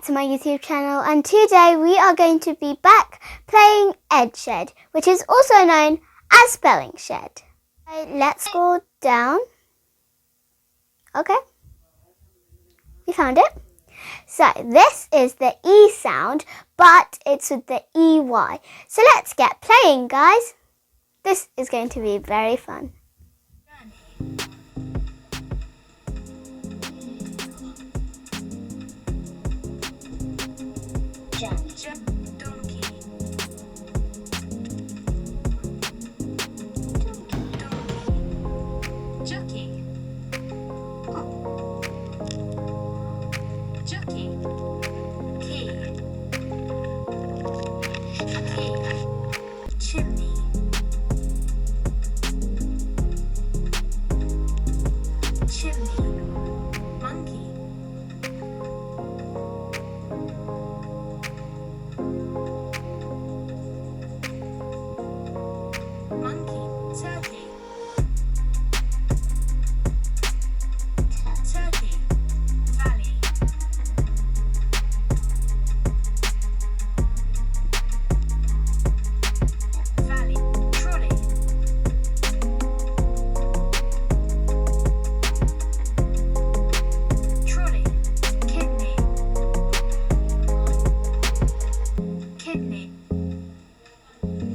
back to my YouTube channel, and today we are going to be back playing EdShed, which is also known as Spelling Shed. Okay, let's scroll down. Okay, we found it. So this is the E sound, but it's with the EY. So let's get playing, guys. This is going to be very fun.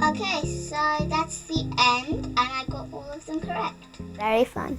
Okay, so that's the end, and I got all of them correct. Very fun.